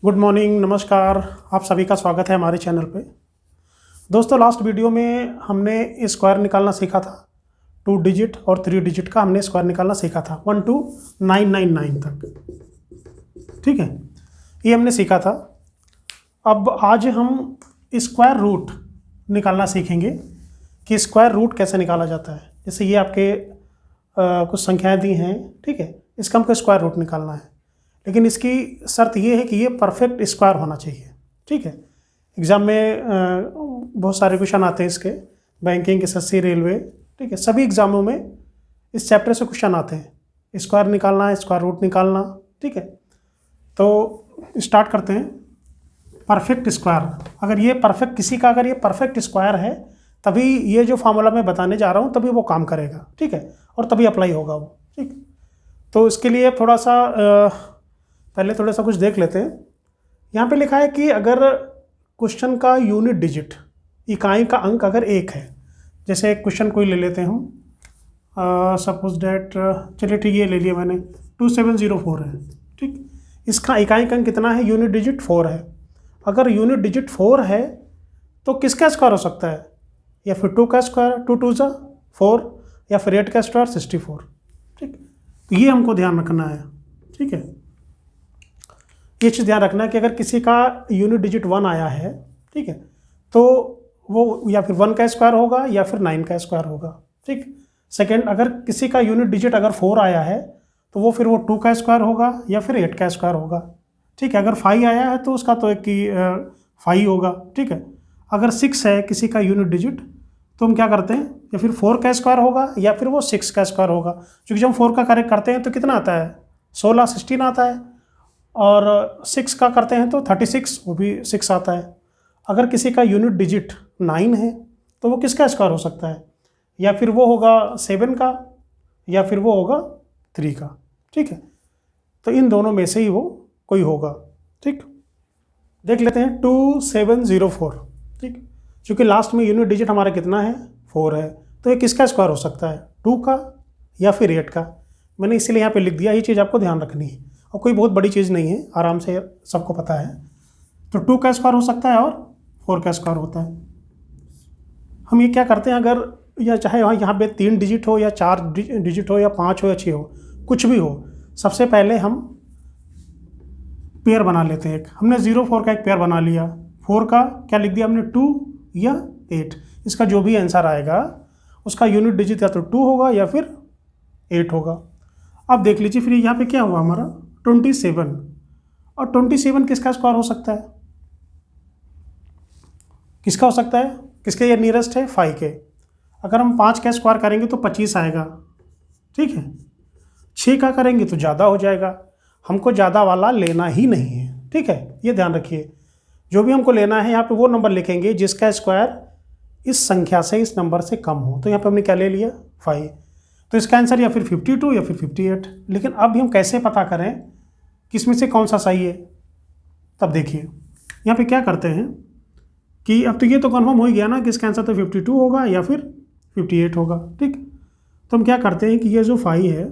Good morning, नमस्कार। आप सभी का स्वागत है हमारे चैनल पे। दोस्तों, लास्ट वीडियो में हमने स्क्वायर निकालना सीखा था। 2 डिजिट और 3 डिजिट का हमने स्क्वायर निकालना सीखा था 1 to 999 तक। ठीक है, ये हमने सीखा था। अब आज हम स्क्वायर रूट निकालना सीखेंगे कि स्क्वायर रूट कैसे निकाला जाता है। जैसे ये आपके कुछ संख्याएं दी हैं, ठीक है, इसका हमको स्क्वायर रूट निकालना है, लेकिन इसकी शर्त ये है कि ये परफेक्ट स्क्वायर होना चाहिए। ठीक है, एग्ज़ाम में बहुत सारे क्वेश्चन आते हैं इसके, बैंकिंग, एसएससी, रेलवे, ठीक है, सभी एग्ज़ामों में इस चैप्टर से क्वेश्चन आते हैं। स्क्वायर निकालना है, स्क्वायर रूट निकालना। ठीक है, तो स्टार्ट करते हैं। परफेक्ट स्क्वायर, अगर ये परफेक्ट किसी का अगर ये परफेक्ट स्क्वायर है तभी ये जो फार्मूला मैं बताने जा रहा हूँ तभी वो काम करेगा। ठीक है, और तभी अप्लाई होगा वो। ठीक, तो इसके लिए थोड़ा सा पहले थोड़ा सा कुछ देख लेते हैं। यहाँ पे लिखा है कि अगर क्वेश्चन का यूनिट डिजिट, इकाई का अंक अगर 1 है, जैसे एक क्वेश्चन कोई ले लेते हैं हम, सपोज डैट, चलिए ठीक, ये ले लिया मैंने, 2704 है। ठीक, इसका इकाई का अंक कितना है? यूनिट डिजिट 4 है। अगर यूनिट डिजिट 4 है तो किसका स्क्वायर हो सकता है? या फिर 2 का स्क्वायर, 2 2 जा 4, या फिर 8 का स्क्वायर 64। ठीक, तो ये हमको ध्यान रखना है। ठीक है, ये चीज़ ध्यान रखना है कि अगर किसी का यूनिट डिजिट 1 आया है, ठीक है, तो वो या फिर 1 का स्क्वायर होगा या फिर 9 का स्क्वायर होगा। ठीक, सेकंड, अगर किसी का यूनिट डिजिट अगर 4 आया है तो वो फिर वो 2 का स्क्वायर होगा या फिर 8 का स्क्वायर होगा। ठीक है, अगर 5 आया है तो उसका तो एक की 5 होगा। ठीक है, अगर 6 है किसी का यूनिट डिजिट तो हम क्या करते हैं, या फिर 4 का स्क्वायर होगा या फिर वो 6 का स्क्वायर होगा। क्योंकि जब हम 4 का करेक्ट करते हैं तो कितना आता है? 16 आता है, और 6 का करते हैं तो 36, वो भी 6 आता है। अगर किसी का यूनिट डिजिट 9 है तो वो किसका स्क्वायर हो सकता है? या फिर वो होगा 7 का या फिर वो होगा 3 का। ठीक है, तो इन दोनों में से ही वो कोई होगा। ठीक, देख लेते हैं 2704। ठीक, क्योंकि लास्ट में यूनिट डिजिट हमारा कितना है? 4 है, तो ये किसका स्क्वायर हो सकता है? 2 का या फिर 8 का। मैंने इसीलिए यहाँ पे लिख दिया, ये चीज़ आपको ध्यान रखनी है, और कोई बहुत बड़ी चीज़ नहीं है, आराम से सबको पता है। तो 2 का स्क्वायर हो सकता है और 4 का स्क्वायर होता है। हम ये क्या करते हैं, अगर या चाहे यहाँ पे 3 डिजिट हो या 4 डिजिट हो या 5 हो या 6 हो, कुछ भी हो, सबसे पहले हम पेयर बना लेते हैं। एक हमने 0 4 का एक पेयर बना लिया, 4 का क्या लिख दिया हमने? 2 या 8। इसका जो भी आंसर आएगा उसका यूनिट डिजिट या तो 2 होगा या फिर 8 होगा। अब देख लीजिए, फिर यहाँ पे क्या हुआ हमारा? 27। और 27 किसका स्क्वायर हो सकता है? किसका हो सकता है? किसके ये नियरेस्ट है? 5 के। अगर हम 5 का स्क्वायर करेंगे तो 25 आएगा। ठीक है, 6 का करेंगे तो ज़्यादा हो जाएगा। हमको ज़्यादा वाला लेना ही नहीं है। ठीक है, ये ध्यान रखिए, जो भी हमको लेना है यहाँ पे वो नंबर लिखेंगे जिसका स्क्वायर इस संख्या से, इस नंबर से कम हो। तो यहाँ पे हमने क्या ले लिया? 5। तो इसका आंसर या फिर 52 या फिर 58। लेकिन अब भी हम कैसे पता करें किसमें से कौन सा सही है? तब देखिए, यहाँ पे क्या करते हैं कि अब तो ये तो कन्फर्म हो ही गया ना कि इसका आंसर तो 52 होगा या फिर 58 होगा। ठीक, तो हम क्या करते हैं कि ये जो 5 है,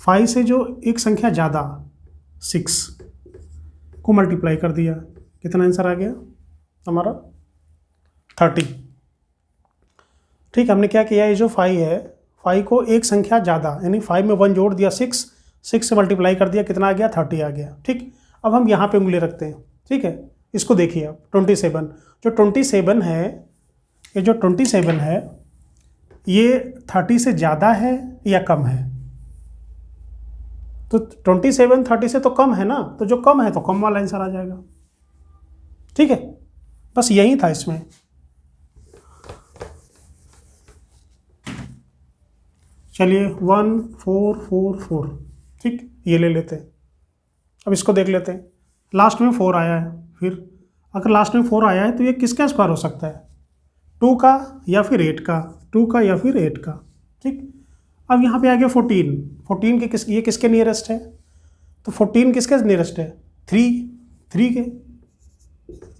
5 से जो एक संख्या ज़्यादा 6 को मल्टीप्लाई कर दिया, कितना आंसर आ गया हमारा? 30। ठीक, हमने क्या किया, ये जो 5 है, 5 को एक संख्या ज़्यादा, यानी 5 में 1 जोड़ दिया, 6 से मल्टीप्लाई कर दिया, कितना आ गया? 30 आ गया। ठीक, अब हम यहाँ पे उंगली रखते हैं। ठीक है, इसको देखिए आप, 27, जो 27 है, ये जो 27 है ये 30 से ज़्यादा है या कम है? तो 27 30 से तो कम है ना, तो जो कम है तो कम वाला आंसर आ जाएगा। ठीक है, बस यही था इसमें। चलिए 1444। ठीक, ये ले लेते हैं। अब इसको देख लेते हैं, लास्ट में 4 आया है। फिर अगर लास्ट में 4 आया है तो ये किसका स्क्वायर हो सकता है? 2 का या फिर 8 का? 2 का या फिर 8 का। ठीक, अब यहाँ पे आ गया 14। 14 के ये किसके नियरेस्ट है? तो 14 किसके नियरेस्ट है? 3 के।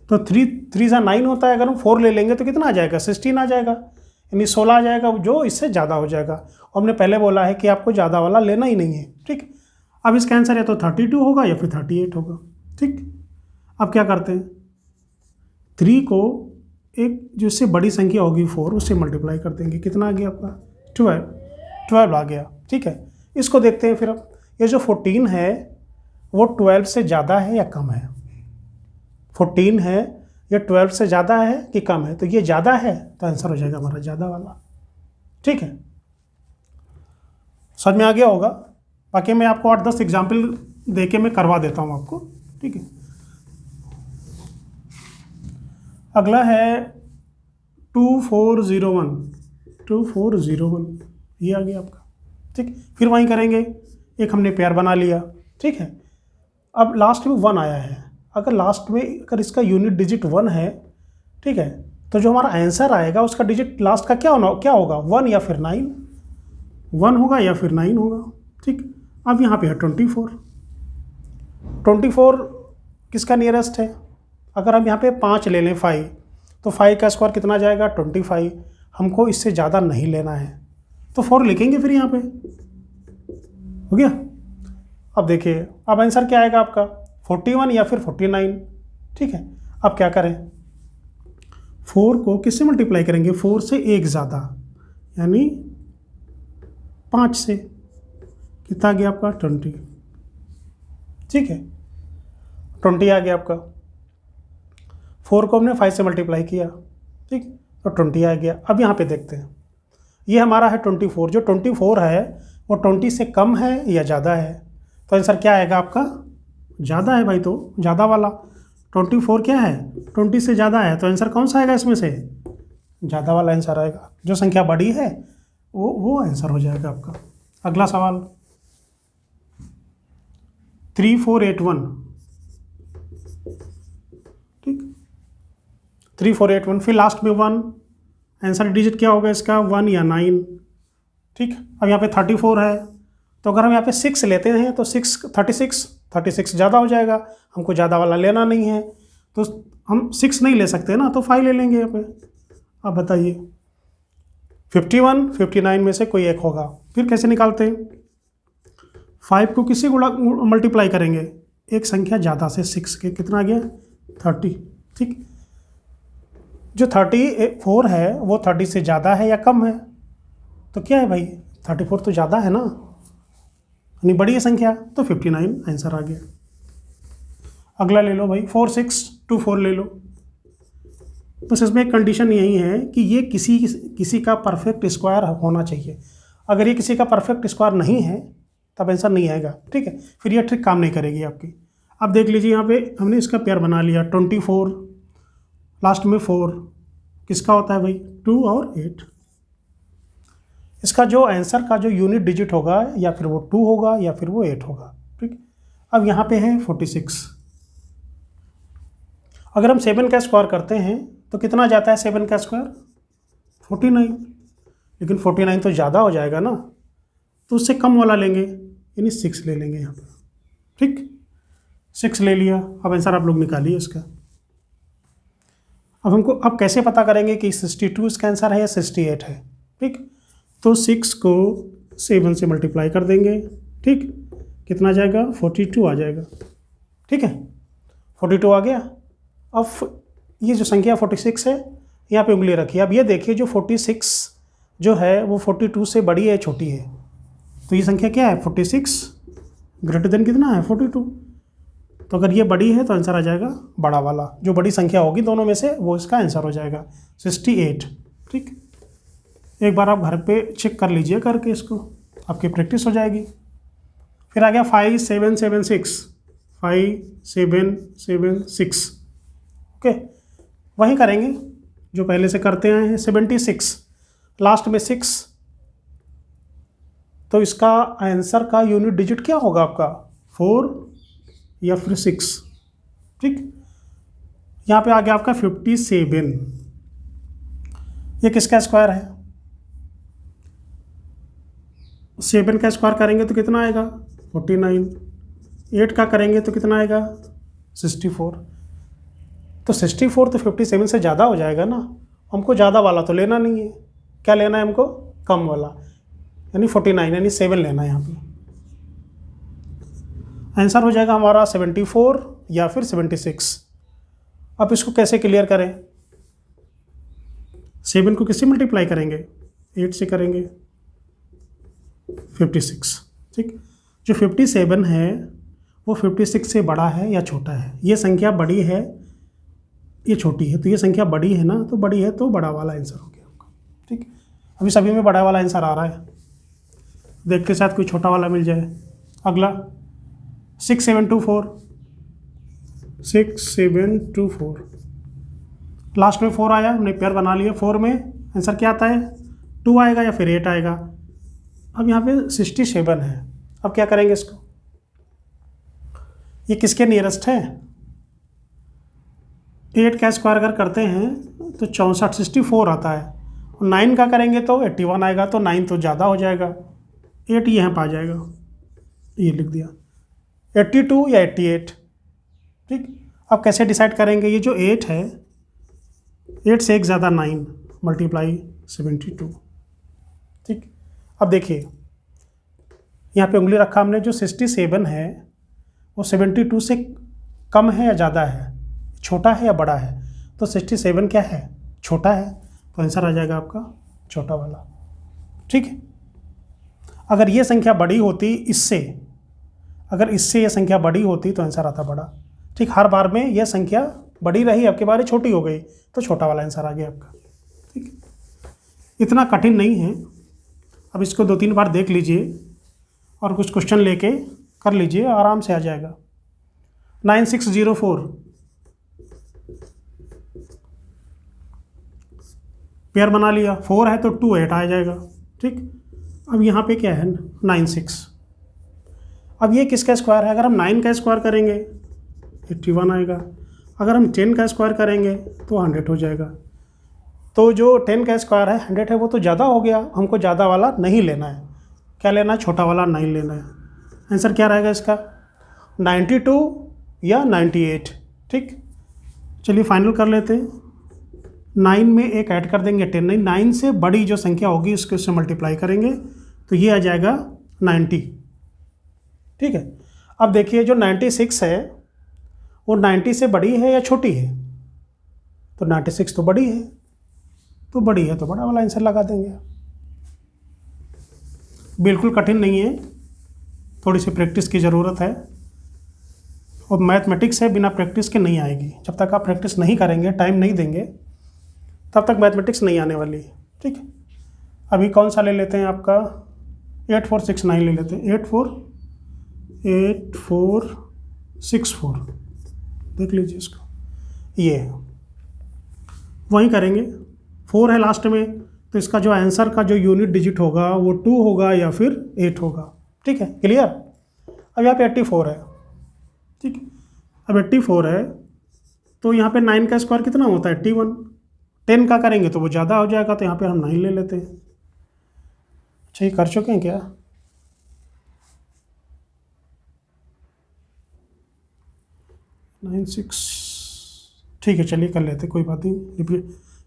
तो 3 जा 9 होता है। अगर हम 4 ले लेंगे तो कितना आ जाएगा? 16 आ जाएगा, यानी 16 आ जाएगा, जो इससे ज़्यादा हो जाएगा। और हमने पहले बोला है कि आपको ज़्यादा वाला लेना ही नहीं है। ठीक, अब इसका आंसर या तो 32 होगा या फिर 38 होगा। ठीक, अब क्या करते हैं, 3 को एक जो इससे बड़ी संख्या होगी 4 उससे मल्टीप्लाई कर देंगे। कितना आ गया आपका 12 आ गया। ठीक है, इसको देखते हैं फिर। अब ये जो 14 है वो 12 से ज़्यादा है या कम है? 14 है, ये 12 से ज़्यादा है कि कम है? तो ये ज़्यादा है तो आंसर हो जाएगा हमारा ज़्यादा वाला। ठीक है, समझ में आ गया होगा। बाकी मैं आपको 8-10 एग्जाम्पल दे के मैं करवा देता हूँ आपको। ठीक है, अगला है 2401 ये आ गया आपका। ठीक, फिर वहीं करेंगे, एक हमने पेयर बना लिया। ठीक है, अब लास्ट में 1 आया है, अगर लास्ट में अगर इसका यूनिट डिजिट 1 है, ठीक है, तो जो हमारा आंसर आएगा उसका डिजिट लास्ट का क्या होगा 1 या फिर 9, 1 होगा या फिर 9 होगा। ठीक, अब यहाँ पे है 24 किसका नियरेस्ट है? अगर हम यहाँ पे 5 ले लें 5, तो 5 का स्क्वायर कितना जाएगा 25। हमको इससे ज़्यादा नहीं लेना है तो 4 लिखेंगे फिर यहाँ पे। हो गया। अब देखिए, अब आंसर क्या आएगा आपका 41 या फिर 49। ठीक है, अब क्या करें, 4 को किससे मल्टीप्लाई करेंगे? 4 से एक ज़्यादा, यानी 5 से। कितना आ गया आपका 20। ठीक है, 20 आ गया आपका। 4 को हमने 5 से मल्टीप्लाई किया, ठीक, तो 20 आ गया। अब यहाँ पे देखते हैं, ये हमारा है 24। जो 24 है वो 20 से कम है या ज़्यादा है? तो आंसर क्या आएगा आपका? ज़्यादा है भाई, तो ज़्यादा वाला। 24 क्या है 20 से ज़्यादा है, तो आंसर कौन सा आएगा इसमें से? ज़्यादा वाला आंसर आएगा। जो संख्या बड़ी है वो आंसर हो जाएगा आपका। अगला सवाल 3481। ठीक, 3481, फिर लास्ट में 1, आंसर डिजिट क्या होगा इसका 1 या 9। ठीक, अब यहाँ पे 34 है, तो अगर हम यहाँ पे 6 लेते हैं तो 36 ज़्यादा हो जाएगा, हमको ज़्यादा वाला लेना नहीं है, तो हम 6 नहीं ले सकते ना, तो 5 ले लेंगे यहाँ पे। अब बताइए 51 59 में से कोई एक होगा। फिर कैसे निकालते हैं? 5 को किससे मल्टीप्लाई करेंगे? एक संख्या ज़्यादा से 6 के, कितना आ गया 30। ठीक, जो 34 है वो 30 से ज़्यादा है या कम है? तो क्या है भाई 34 तो ज़्यादा है ना, यानी बड़ी है संख्या, तो 59 आंसर आ गया। अगला ले लो भाई 4624 ले लो। बस इसमें एक कंडीशन यही है कि ये किसी का परफेक्ट स्क्वायर होना चाहिए। अगर ये किसी का परफेक्ट स्क्वायर नहीं है तब आंसर नहीं आएगा। ठीक है, फिर ये ट्रिक काम नहीं करेगी आपकी। अब देख लीजिए, यहाँ पे हमने इसका पेयर बना लिया 24, लास्ट में 4, किसका होता है भाई 2 और 8। इसका जो आंसर का जो यूनिट डिजिट होगा या फिर वो 2 होगा या फिर वो 8 होगा। ठीक, अब यहाँ पे है 46। अगर हम 7 का स्क्वायर करते हैं तो कितना जाता है 7 का स्क्वायर 49, लेकिन 49 तो ज़्यादा हो जाएगा ना, तो उससे कम वाला लेंगे, यानी 6 ले लेंगे यहाँ पे। ठीक, 6 ले लिया। अब आंसर आप लोग निकालिए इसका। अब कैसे पता करेंगे कि 62 इसका आंसर है या 68 है? ठीक, तो 6 को 7 से मल्टीप्लाई कर देंगे। ठीक, कितना आ जाएगा 42 आ जाएगा। ठीक है, 42 आ गया। अब ये जो संख्या 46 है यहाँ पे उंगली रखिए। अब ये देखिए, जो 46 जो है वो 42 से बड़ी है छोटी है? तो ये संख्या क्या है 46 ग्रेटर देन कितना है 42। तो अगर ये बड़ी है तो आंसर आ जाएगा बड़ा वाला। जो बड़ी संख्या होगी दोनों में से वो इसका आंसर हो जाएगा 68। ठीक, एक बार आप घर पे चेक कर लीजिए करके इसको, आपकी प्रैक्टिस हो जाएगी। फिर आ गया 5776। ओके, वही करेंगे जो पहले से करते आए हैं। 76 लास्ट में 6, तो इसका आंसर का यूनिट डिजिट क्या होगा आपका 4 या फिर 6। ठीक, यहाँ पे आ गया आपका 57। ये किसका स्क्वायर है? 7 का स्क्वायर करेंगे तो कितना आएगा 49। 8 का करेंगे तो कितना आएगा 64। तो 64 तो 57 से ज़्यादा हो जाएगा ना, हमको ज़्यादा वाला तो लेना नहीं है। क्या लेना है हमको? कम वाला, यानी 49, यानी 7 लेना है यहाँ पे। आंसर हो जाएगा हमारा 74 या फिर 76। अब इसको कैसे क्लियर करें? 7 को किससे मल्टीप्लाई करेंगे? 8 से करेंगे, 56। ठीक, जो 57 है वो 56 से बड़ा है या छोटा है? ये संख्या बड़ी है, ये छोटी है, तो ये संख्या बड़ी है ना, तो बड़ी है तो बड़ा वाला आंसर हो गया आपका। ठीक, अभी सभी में बड़ा वाला आंसर आ रहा है, देखते साथ कोई छोटा वाला मिल जाए। अगला 6724, 6724, लास्ट में 4 आया, हमने पेयर बना लिया। 4 में आंसर क्या आता है? 2 आएगा या फिर 8 आएगा। अब यहाँ पे 67 है, अब क्या करेंगे इसको? ये किसके नियरेस्ट है? 8 का स्क्वायर अगर करते हैं तो 64, 64 आता है। 9 का करेंगे तो 81 आएगा, तो 9 तो ज़्यादा हो जाएगा, 8 यहाँ पर आ जाएगा, ये लिख दिया। 82 या 88। ठीक, अब कैसे डिसाइड करेंगे? ये जो 8 है, 8 से 1 ज़्यादा 9 मल्टीप्लाई 72। ठीक, अब देखिए यहाँ पे उंगली रखा हमने, जो 67 है वो 72 से कम है या ज़्यादा है, छोटा है या बड़ा है? तो 67 क्या है? छोटा है, तो आंसर आ जाएगा आपका छोटा वाला। ठीक है, अगर ये संख्या बड़ी होती इससे, अगर इससे ये संख्या बड़ी होती तो आंसर आता बड़ा। ठीक, हर बार में यह संख्या बड़ी रही, आपके बार छोटी हो गई तो छोटा वाला आंसर आ गया आपका। ठीक, इतना कठिन नहीं है। अब इसको 2-3 बार देख लीजिए और कुछ क्वेश्चन लेके कर लीजिए, आराम से आ जाएगा। 9604, पेयर बना लिया, 4 है तो 2 8 आ जाएगा। ठीक, अब यहाँ पे क्या है? 96। अब ये किसका स्क्वायर है? अगर हम 9 का स्क्वायर करेंगे 81 आएगा, अगर हम 10 का स्क्वायर करेंगे तो 100 हो जाएगा। तो जो 10 का स्क्वायर है 100 है, वो तो ज़्यादा हो गया, हमको ज़्यादा वाला नहीं लेना है। क्या लेना है? छोटा वाला 9 लेना है। आंसर क्या रहेगा इसका? 92 या 98। ठीक, चलिए फाइनल कर लेते हैं। 9 में एक ऐड कर देंगे 10, नहीं 9 से बड़ी जो संख्या होगी उसके उससे मल्टीप्लाई करेंगे तो ये आ जाएगा 90। ठीक है, अब देखिए जो 96 है वो 90 से बड़ी है या छोटी है? तो 96 तो बड़ी है, तो बड़ी है तो बड़ा वाला आंसर लगा देंगे। बिल्कुल कठिन नहीं है, थोड़ी सी प्रैक्टिस की ज़रूरत है, और मैथमेटिक्स है बिना प्रैक्टिस के नहीं आएगी। जब तक आप प्रैक्टिस नहीं करेंगे, टाइम नहीं देंगे, तब तक मैथमेटिक्स नहीं आने वाली। ठीक है, अभी कौन सा ले लेते हैं आपका? 8469 ले लेते हैं। 8464 देख लीजिए इसको, ये वहीं करेंगे। 4 है लास्ट में, तो इसका जो आंसर का जो यूनिट डिजिट होगा वो 2 होगा या फिर 8 होगा। ठीक है, क्लियर। अब यहाँ पे 84 है। ठीक, अब 84 है तो यहाँ पे 9 का स्क्वायर कितना होता है? 81। 10 का करेंगे तो वो ज़्यादा हो जाएगा, तो यहाँ पे हम 9 ले लेते हैं। अच्छा, ये कर चुके हैं क्या? नाइन 6, ठीक है, चलिए कर लेते, कोई बात नहीं,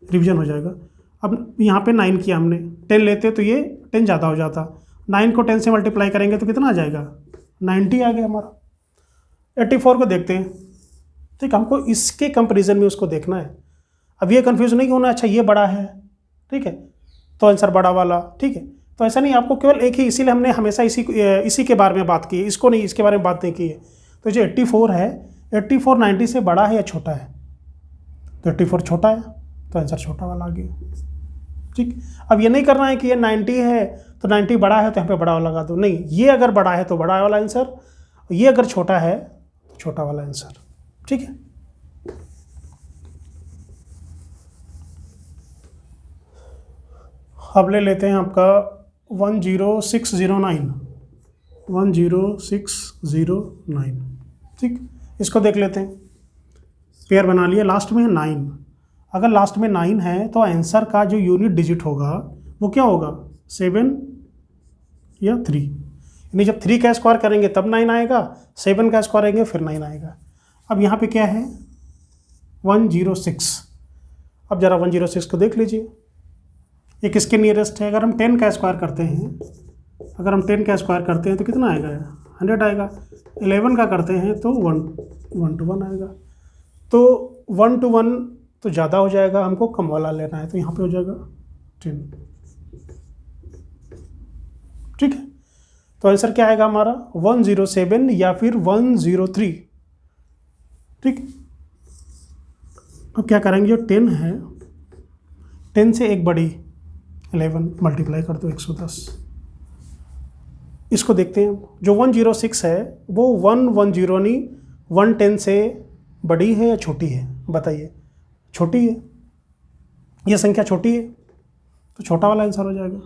रिवीजन हो जाएगा। अब यहाँ पे 9 किया हमने, 10 लेते तो ये 10 ज़्यादा हो जाता। 9 को 10 से मल्टीप्लाई करेंगे तो कितना आ जाएगा? 90 आ गया हमारा। 84 को देखते हैं। ठीक, हमको इसके कंपैरिजन में उसको देखना है। अब ये कन्फ्यूज़ नहीं होना, अच्छा ये बड़ा है, ठीक है, तो आंसर बड़ा वाला। ठीक है, तो ऐसा नहीं, आपको केवल एक ही, इसीलिए हमने हमेशा इसी के बारे में बात की है, इसको नहीं, इसके बारे में बात नहीं की है। तो जो 84 है, 84 90 से बड़ा है या छोटा है? तो 84 छोटा है, तो आंसर छोटा वाला आ गया। ठीक, अब ये नहीं करना है कि ये 90 है तो 90 बड़ा है तो यहाँ पे बड़ा वाला लगा दो, नहीं, ये अगर बड़ा है तो बड़ा वाला आंसर, ये अगर छोटा है तो छोटा वाला आंसर। ठीक है, अब ले लेते हैं आपका 10609, 10609। ठीक, इसको देख लेते हैं। पेयर बना लिया, लास्ट में है 9। अगर लास्ट में 9 है तो आंसर का जो यूनिट डिजिट होगा वो क्या होगा? 7 या 3। यानी जब 3 का स्क्वायर करेंगे तब 9 आएगा, 7 का स्क्वायर करेंगे फिर 9 आएगा। अब यहाँ पे क्या है? 106। अब ज़रा 106 को देख लीजिए, ये किसके नियरेस्ट है? अगर हम 10 का स्क्वायर करते हैं, अगर हम 10 का स्क्वायर करते हैं तो कितना आएगा? 100 आएगा। 11 का करते हैं तो 1 to 1 आएगा। तो 1 to 1 तो ज़्यादा हो जाएगा, हमको कम वाला लेना है, तो यहाँ पे हो जाएगा 10। ठीक है, तो आंसर क्या आएगा हमारा 107 या फिर 103। ठीक, अब क्या करेंगे, जो 10 है, 10 से एक बड़ी 11 मल्टीप्लाई कर दो 110। इसको देखते हैं, जो 106 है वो 110 नहीं 110 से बड़ी है या छोटी है, बताइए। छोटी है, ये संख्या छोटी है, तो छोटा वाला आंसर हो जाएगा।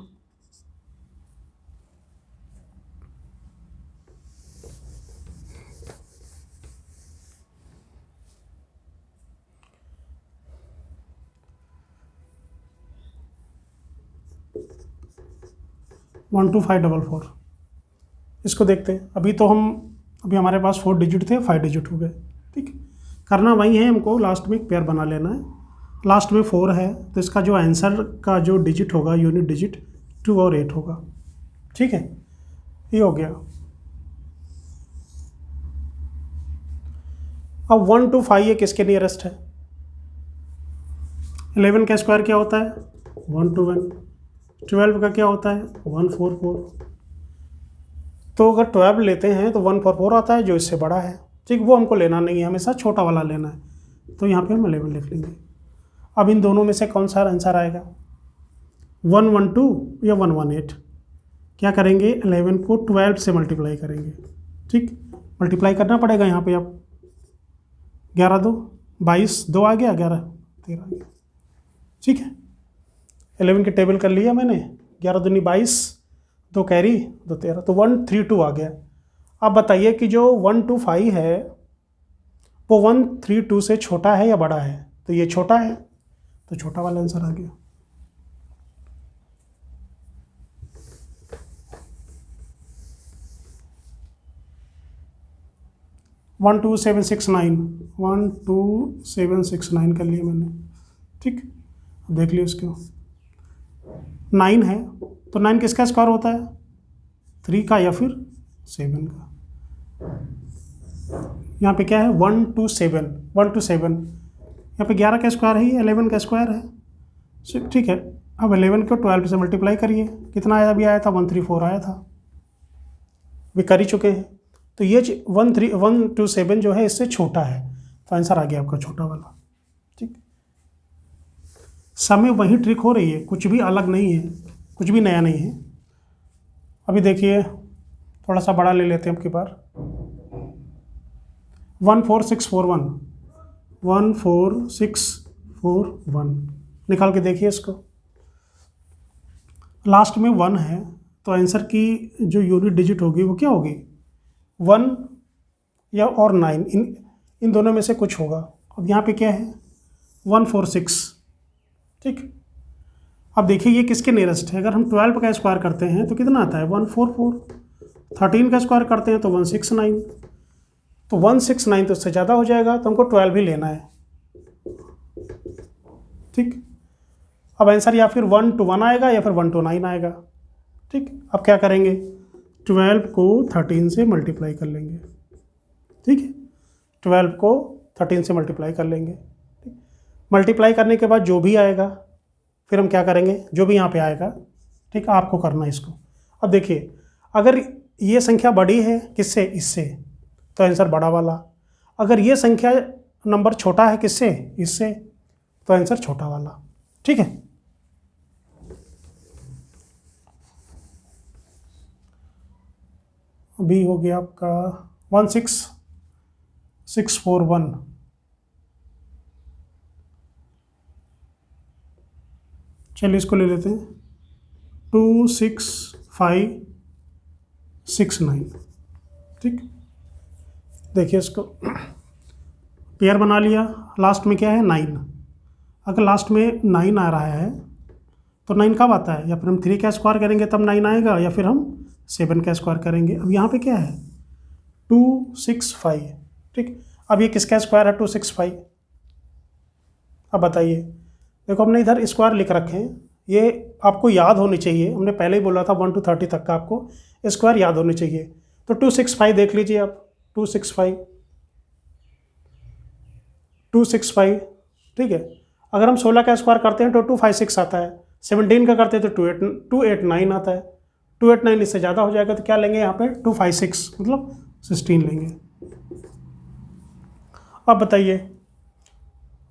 वन टू 544, इसको देखते हैं। अभी हमारे पास 4 डिजिट थे, 5 डिजिट हो गए। ठीक, करना वही है, हमको लास्ट में एक पेयर बना लेना है। लास्ट में 4 है, तो इसका जो आंसर का जो डिजिट होगा, यूनिट डिजिट 2 और 8 होगा। ठीक है, ये हो गया। अब 1 to 5 ये किसके नियरेस्ट है? 11 का स्क्वायर क्या होता है? 121। 12 का क्या होता है? 144। तो अगर 12 लेते हैं तो 144 आता है, जो इससे बड़ा है। ठीक, वो हमको लेना नहीं है, हमेशा छोटा वाला लेना है, तो यहाँ पे हम 11 लिख लेंगे। अब इन दोनों में से कौन सा आंसर आएगा, 112 या 118? क्या करेंगे, 11 को 12 से मल्टीप्लाई करेंगे। ठीक, मल्टीप्लाई करना पड़ेगा यहाँ पे। अब 11 2 22, 2 आ गया, 11 13 आ गया। ठीक है, 11 की टेबल कर लिया मैंने, 11 दूनी 22, 2 कैरी, 2 13, तो 132 आ गया। अब बताइए कि जो 125 है वो 132 से छोटा है या बड़ा है? तो ये छोटा है, तो छोटा वाला आंसर आ गया। One two seven six nine कर लिया मैंने। ठीक, देख लिया उसको, 9 है, तो 9 किसका स्क्वायर होता है? 3 का या फिर 7 का। यहाँ पे क्या है, 1 to 7। यहाँ पे 11 का स्क्वायर है, ये 11 का स्क्वायर है। ठीक है, अब 11 को 12 से मल्टीप्लाई करिए, कितना आया? अभी आया था 134 आया था, वे कर ही चुके हैं। तो ये 1 to 7 जो है इससे छोटा है, तो आंसर आ गया आपका छोटा वाला। ठीक, समय वही ट्रिक हो रही है, कुछ भी अलग नहीं है, कुछ भी नया नहीं है। अभी देखिए, थोड़ा सा बड़ा ले लेते हैं अब की बार। 14641 निकाल के देखिए इसको। लास्ट में 1 है, तो आंसर की जो यूनिट डिजिट होगी वो क्या होगी? 1 या और 9, इन दोनों में से कुछ होगा। अब यहाँ पे क्या है? 146। ठीक, अब देखिए ये किसके नियरेस्ट है। अगर हम 12 का स्क्वायर करते हैं तो कितना आता है? 144। 13 का स्क्वायर करते हैं तो 169। तो 169 तो उससे ज़्यादा हो जाएगा, तो हमको 12 ही लेना है। ठीक, अब आंसर या फिर 1 to 1 आएगा या फिर 1 to 9 आएगा। ठीक, अब क्या करेंगे, 12 को 13 से मल्टीप्लाई कर लेंगे। ठीक है, 12 को 13 से मल्टीप्लाई कर लेंगे। ठीक, मल्टीप्लाई करने के बाद जो भी आएगा फिर हम क्या करेंगे, जो भी यहाँ पे आएगा, ठीक, आपको करना है इसको। अब देखिए, अगर ये संख्या बड़ी है किससे? इससे, तो आंसर बड़ा वाला। अगर ये संख्या नंबर छोटा है किससे? इससे, तो आंसर छोटा वाला। ठीक है, अभी हो गया आपका 16641। चलिए इसको ले लेते हैं, 26569। ठीक, देखिए इसको पेयर बना लिया। लास्ट में क्या है? 9। अगर लास्ट में 9 आ रहा है तो 9 कब आता है? या फिर हम 3 का स्क्वायर करेंगे तब 9 आएगा, या फिर हम 7 का स्क्वायर करेंगे। अब यहाँ पे क्या है? 265। ठीक, अब ये किसका स्क्वायर है? 265। अब बताइए, देखो हमने इधर स्क्वायर लिख रखे हैं, ये आपको याद होनी चाहिए। हमने पहले ही बोला था 1 to 30 तक का आपको स्क्वायर याद होने चाहिए। तो 265 देख लीजिए आप, 265, ठीक है। अगर हम 16 का स्क्वायर करते हैं तो 256 आता है, 17 का करते हैं तो 289 आता है, 289 इससे ज़्यादा हो जाएगा तो क्या लेंगे यहाँ पे 256, मतलब 16 लेंगे। अब बताइए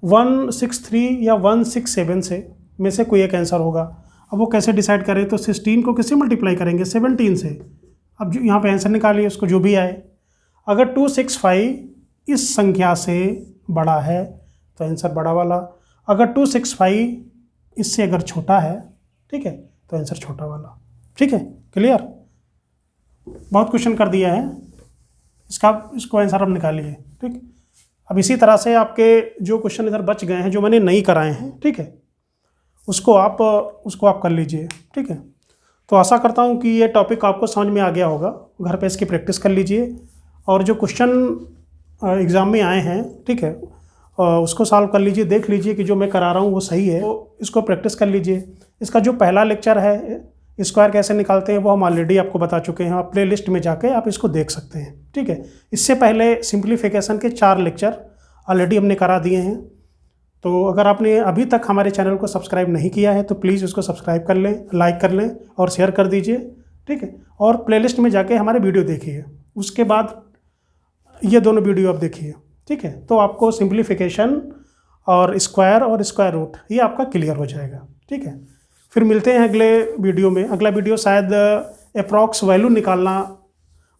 163 या 167 में से कोई एक आंसर होगा। अब वो कैसे डिसाइड करें, तो 16 को किससे मल्टीप्लाई करेंगे, 17 से। अब जो यहाँ पे आंसर निकालिए उसको, जो भी आए। अगर 265 इस संख्या से बड़ा है तो आंसर बड़ा वाला, अगर 265 इससे अगर छोटा है, ठीक है, तो आंसर छोटा वाला। ठीक है, क्लियर। बहुत क्वेश्चन कर दिया है, इसको आंसर आप निकालिए। ठीक, अब इसी तरह से आपके जो क्वेश्चन इधर बच गए हैं जो मैंने नहीं कराए हैं, ठीक है, उसको आप कर लीजिए। ठीक है, तो आशा करता हूँ कि ये टॉपिक आपको समझ में आ गया होगा। घर पे इसकी प्रैक्टिस कर लीजिए और जो क्वेश्चन एग्ज़ाम में आए हैं, ठीक है, उसको सॉल्व कर लीजिए, देख लीजिए कि जो मैं करा रहा हूँ वो सही है, तो इसको प्रैक्टिस कर लीजिए। इसका जो पहला लेक्चर है स्क्वायर कैसे निकालते हैं वो हम ऑलरेडी आपको बता चुके हैं, आप प्ले लिस्ट में जाके आप इसको देख सकते हैं। ठीक है, इससे पहले सिंप्लीफिकेशन के 4 लेक्चर ऑलरेडी हमने करा दिए हैं। तो अगर आपने अभी तक हमारे चैनल को सब्सक्राइब नहीं किया है तो प्लीज़ उसको सब्सक्राइब कर लें, लाइक कर लें और शेयर कर दीजिए। ठीक है, और प्लेलिस्ट में जाके हमारे वीडियो देखिए, उसके बाद ये दोनों वीडियो आप देखिए। ठीक है, तो आपको सिंप्लीफिकेशन और स्क्वायर रूट ये आपका क्लियर हो जाएगा। ठीक है, फिर मिलते हैं अगले वीडियो में। अगला वीडियो शायद अप्रॉक्स वैल्यू निकालना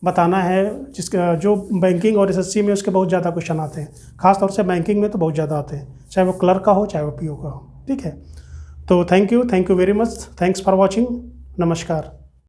बताना है, जिसका जो बैंकिंग और एसएससी में उसके बहुत ज़्यादा क्वेश्चन आते हैं, खासतौर से बैंकिंग में तो बहुत ज़्यादा आते हैं, चाहे वो क्लर्क का हो चाहे वो पीओ का हो। ठीक है, तो thank you very much, thanks for watching, नमस्कार।